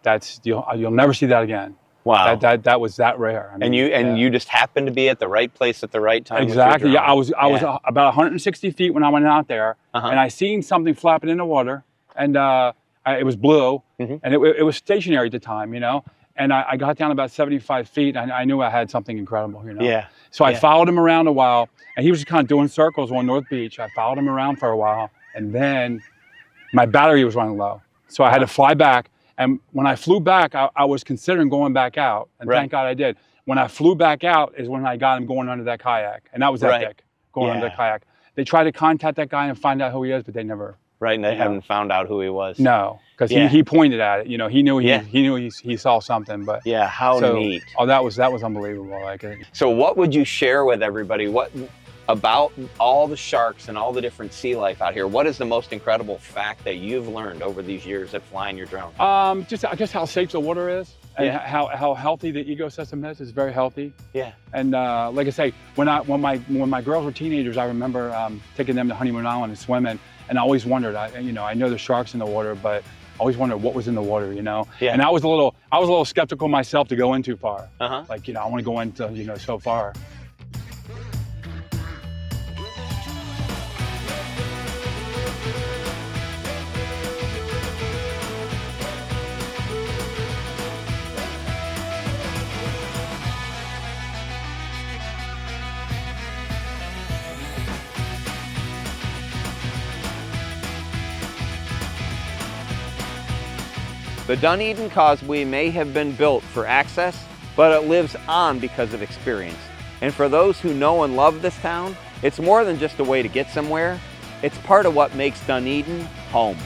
that's you'll never see that again. Wow. That was that rare. I mean, you just happened to be at the right place at the right time. Exactly. Yeah, I was about 160 feet when I went out there, and I seen something flapping in the water. And I it was blue, and it was stationary at the time, you know. And I got down about 75 feet, and I knew I had something incredible, you know. Yeah. So I followed him around a while, and he was just kind of doing circles on North Beach. I followed him around for a while, and then my battery was running low. So I had to fly back. And when I flew back, I was considering going back out, and thank God I did. When I flew back out is when I got him going under that kayak, and that was epic, going under the kayak. They tried to contact that guy and find out who he is, but they never. Right, and they haven't found out who he was. No, because he pointed at it. You know, he knew he saw something. But yeah, how neat. Oh, that was unbelievable. Like, so what would you share with everybody? What about all the sharks and all the different sea life out here? What is the most incredible fact that you've learned over these years of flying your drone? Just how safe the water is, and how healthy the ecosystem is. It's very healthy. Yeah. And like I say, when my girls were teenagers, I remember taking them to Honeymoon Island and swimming, and I always wondered. I know there's sharks in the water, but I always wondered what was in the water, you know. Yeah. And I was a little skeptical myself to go in too far. Like, I want to go into so far. The Dunedin Causeway may have been built for access, but it lives on because of experience. And for those who know and love this town, it's more than just a way to get somewhere. It's part of what makes Dunedin home.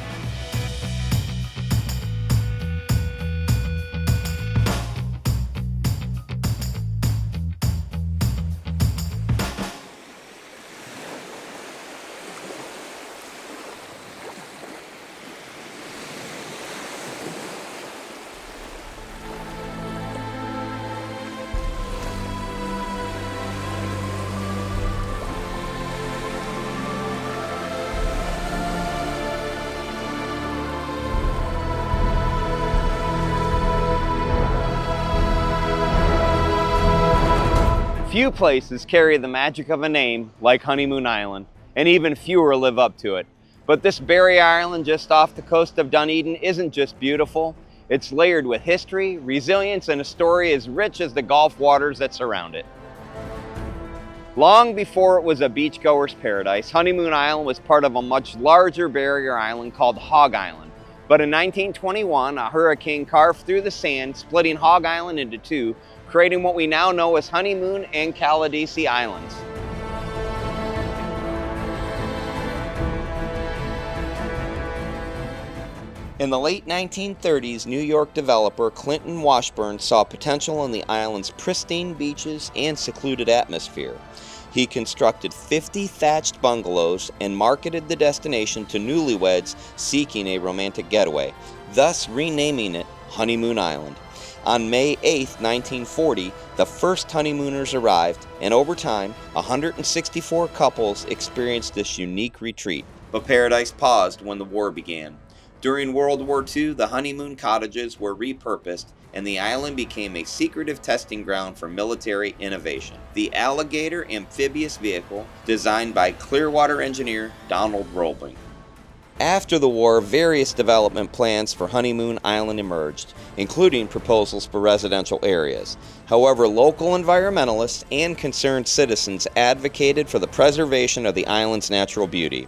Few places carry the magic of a name like Honeymoon Island, and even fewer live up to it. But this barrier island just off the coast of Dunedin isn't just beautiful, it's layered with history, resilience, and a story as rich as the Gulf waters that surround it. Long before it was a beachgoer's paradise, Honeymoon Island was part of a much larger barrier island called Hog Island. But in 1921, a hurricane carved through the sand, splitting Hog Island into two, creating what we now know as Honeymoon and Caladesi Islands. In the late 1930s, New York developer Clinton Washburn saw potential in the island's pristine beaches and secluded atmosphere. He constructed 50 thatched bungalows and marketed the destination to newlyweds seeking a romantic getaway, thus renaming it Honeymoon Island. On May 8, 1940, the first honeymooners arrived, and over time, 164 couples experienced this unique retreat. But paradise paused when the war began. During World War II, the honeymoon cottages were repurposed, and the island became a secretive testing ground for military innovation. The Alligator amphibious vehicle, designed by Clearwater engineer Donald Roebling. After the war, various development plans for Honeymoon Island emerged, including proposals for residential areas. However, local environmentalists and concerned citizens advocated for the preservation of the island's natural beauty.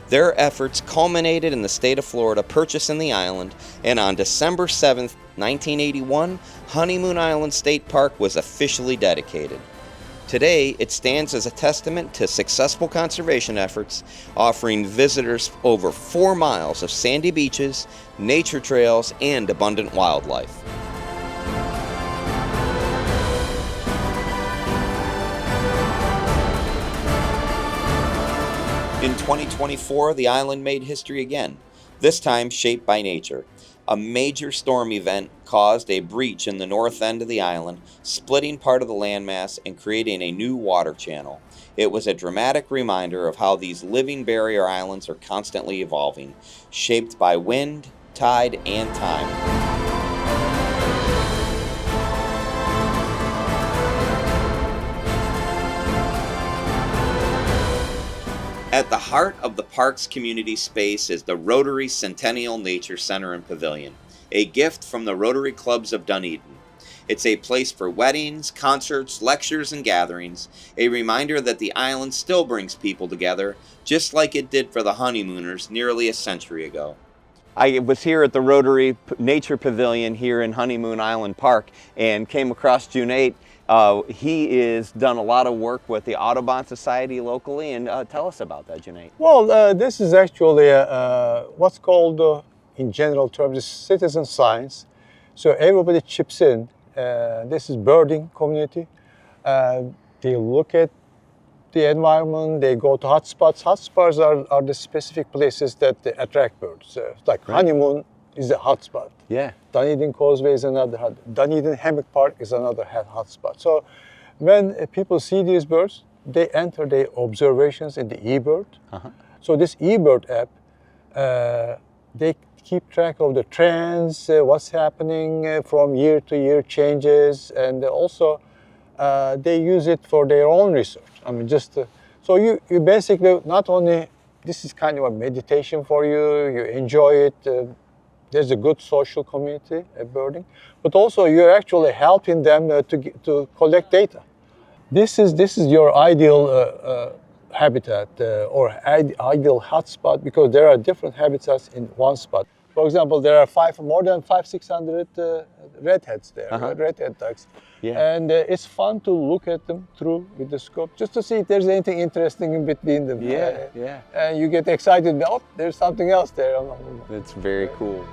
Their efforts culminated in the state of Florida purchasing the island, and on December 7, 1981, Honeymoon Island State Park was officially dedicated. Today, it stands as a testament to successful conservation efforts, offering visitors over 4 miles of sandy beaches, nature trails, and abundant wildlife. In 2024, the island made history again, this time shaped by nature. A major storm event caused a breach in the north end of the island, splitting part of the landmass and creating a new water channel. It was a dramatic reminder of how these living barrier islands are constantly evolving, shaped by wind, tide, and time. At the heart of the park's community space is the Rotary Centennial Nature Center and Pavilion, a gift from the Rotary Clubs of Dunedin. It's a place for weddings, concerts, lectures, and gatherings, a reminder that the island still brings people together, just like it did for the honeymooners nearly a century ago. I was here at the Rotary Nature Pavilion here in Honeymoon Island Park and came across Junaid. He has done a lot of work with the Audubon Society locally, and tell us about that, Junaid. Well, this is actually what's called, in general terms, citizen science. So everybody chips in. This is birding community. They look at the environment, they go to hotspots. Hotspots are the specific places that attract birds. Like Honeymoon is a hotspot. Yeah. Dunedin Causeway is another hot. Dunedin Hammock Park is another hotspot. So when people see these birds, they enter their observations in the eBird. So this eBird app, they keep track of the trends, what's happening from year to year changes, and also they use it for their own research. I mean, so you basically not only, this is kind of a meditation for you, you enjoy it, there's a good social community at birding, but also you're actually helping them to collect data. This is your ideal habitat or ideal hotspot, because there are different habitats in one spot. For example, there are more than 500-600 redheads there, redhead ducks. Yeah. And it's fun to look at them through with the scope, just to see if there's anything interesting in between them. Yeah. And you get excited, oh, there's something else there. That's very cool.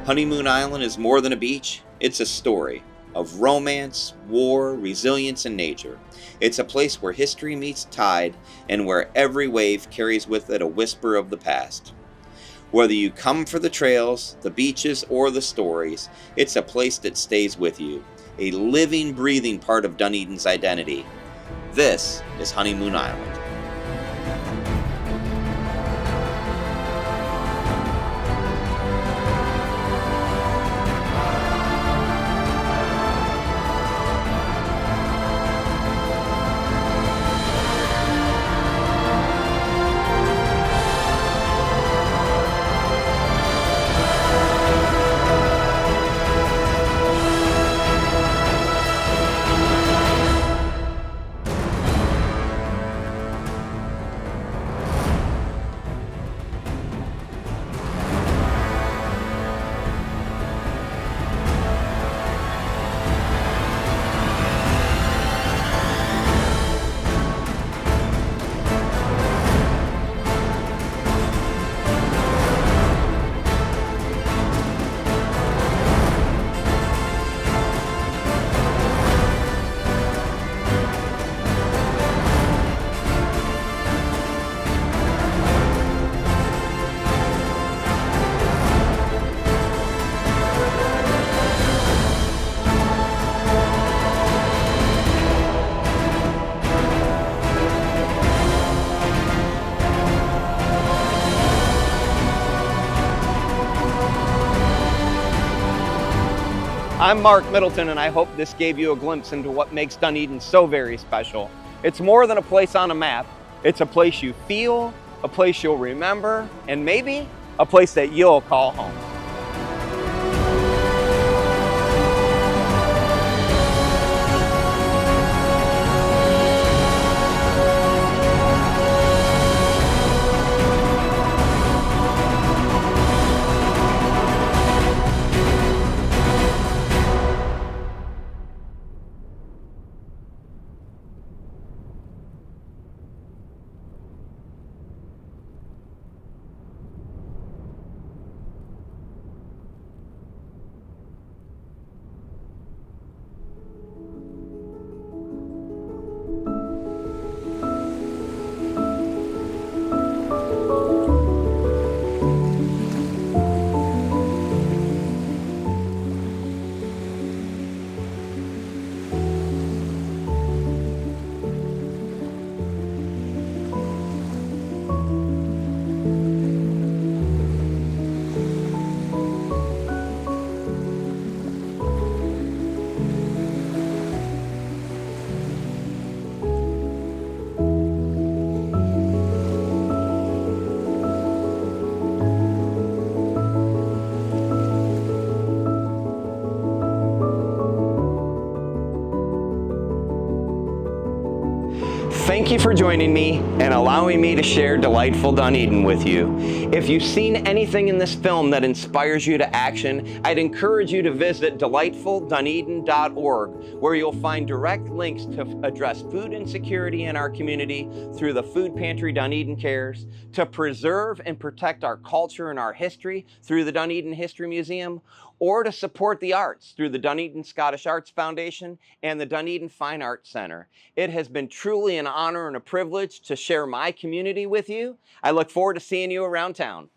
Honeymoon Island is more than a beach, it's a story of romance, war, resilience, and nature. It's a place where history meets tide and where every wave carries with it a whisper of the past. Whether you come for the trails, the beaches, or the stories, it's a place that stays with you, a living, breathing part of Dunedin's identity. This is Honeymoon Island. I'm Mark Middleton, and I hope this gave you a glimpse into what makes Dunedin so very special. It's more than a place on a map. It's a place you feel, a place you'll remember, and maybe a place that you'll call home. you for joining me and allowing me to share delightful Dunedin with you. If you've seen anything in this film that inspires you to action, I'd encourage you to visit delightfuldunedin.org, where you'll find direct links to address food insecurity in our community through the Food Pantry Dunedin Cares, to preserve and protect our culture and our history through the Dunedin History Museum, or to support the arts through the Dunedin Scottish Arts Foundation and the Dunedin Fine Arts Center. It has been truly an honor and a privilege to share my community with you. I look forward to seeing you around town.